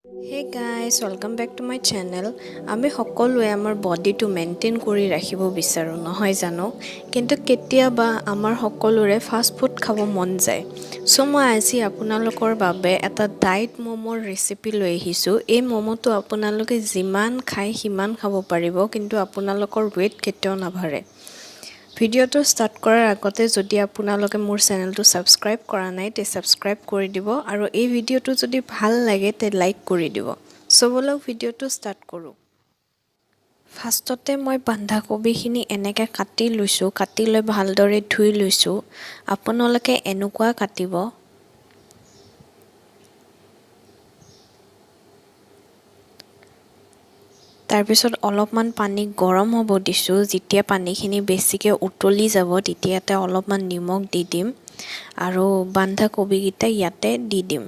Hey guys, welcome back to my channel. আমি সকলোৱে আমাৰ বডিটো মেইনটেইন কৰি ৰাখিব বিচাৰো নহয় জানো কিন্তু কেতিয়াবা আমাৰ সকলোৰে ফাষ্ট ফুড খাব মন যায় সো মই আজি আপোনালোকৰ বাবে এটা ডায়েট মমৰ ৰেচিপি লৈ আহিছো এই মমটো আপোনালোকে যিমান খাই সিমান খাব পাৰিব কিন্তু আপোনালোকৰ weight কেতিয়াও নাবাঢ়ে ভিডিওটো স্টাৰ্ট কৰাৰ আগতে যদি আপোনালোকে মোৰ চেনেলটো সাবস্ক্ৰাইব কৰা নাই তে সাবস্ক্ৰাইব কৰি দিব আৰু এই ভিডিওটো যদি ভাল লাগে তে লাইক কৰি দিব সো বলক ভিডিওটো স্টাৰ্ট কৰো ফাৰ্ষ্টতে মই বন্ধাকবিখিনি এনেকৈ কাটি লৈছো কাটি লৈ ভালদৰে ধুই লৈছো আপোনালোকে এনেকুৱা কাটিব তাৰপিছত অলপমান পানী গৰম হ'ব দিছো যেতিয়া পানীখিনি বেছিকৈ উতলি যাব তেতিয়াতে অলপমান নিমখ দি দিম আৰু বন্ধাকবি গিটা ইয়াতে দি দিম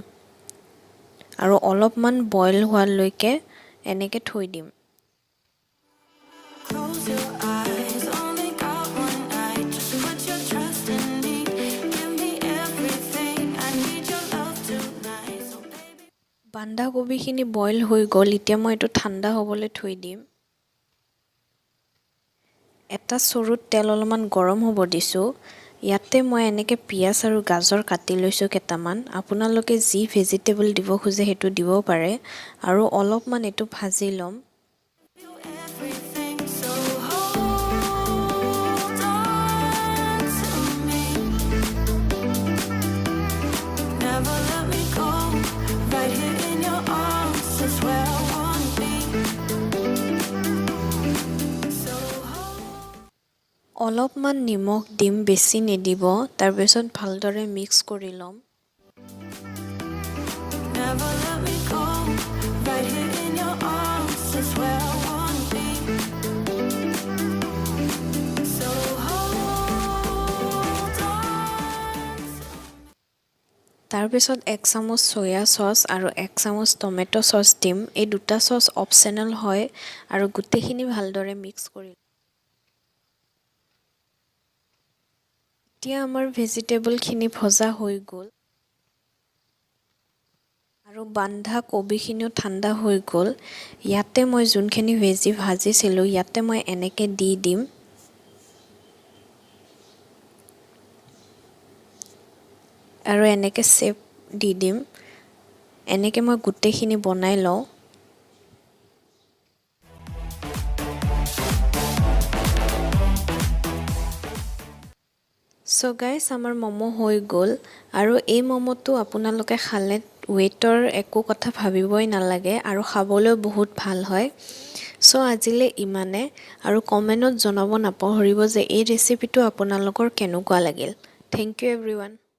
আৰু অলপমান বইল হোৱালৈকে এনেকৈ থৈ দিম বন্ধাকবিখিনি বইল হৈ গ'ল এতিয়া মই এটো ঠাণ্ডা হ'বলৈ থৈ দিম এটা চৰুত তেল অলপমান গৰম হ'ব দিছো ইয়াতে মই এনেকৈ পিয়াজ আৰু গাজৰ কাটি লৈছো কেটামান আপোনালোকে যি ভেজিটেবল দিব খোজে হেতু দিব পাৰে আৰু অলপমান এটো ভাজি লম অলপমান নিমখ দিম বেছি নিদিব তাৰ পিছত ভালদৰে মিক্স কৰি লম তাৰ পিছত 1 চামুচ সয়া সস আৰু 1 চামুচ টমেটো সস দিম এই দুটা সস অপচনেল হয় আৰু গুটেখিনি ভালদৰে মিক্স কৰি এতিয়া আমাৰ ভেজিটেবল খিনি ভজা হৈ গ'ল আৰু বন্ধাকবিখিনিও ঠাণ্ডা হৈ গ'ল ইয়াতে মই যোনখিনি ভেজি ভাজিছিলো ইয়াতে মই এনেকৈ দি দিম আৰু এনেকৈ শেপ দি দিম এনেকৈ মই গুটেখিনি বনাই লওঁ So guys আমাৰ মমো হৈ গ'ল আৰু এই মমোটো আপোনালোকে খালে ওয়েটৰ একো কথা ভাবিবই নালাগে আৰু খাবলৈ বহুত ভাল হয় সো আজিলে ইমানে আৰু কমেন্টত জনাব নাপাহৰিব যে এই ৰেচিপিটো আপোনালোকৰ কেনেকুৱা লাগিল Thank you everyone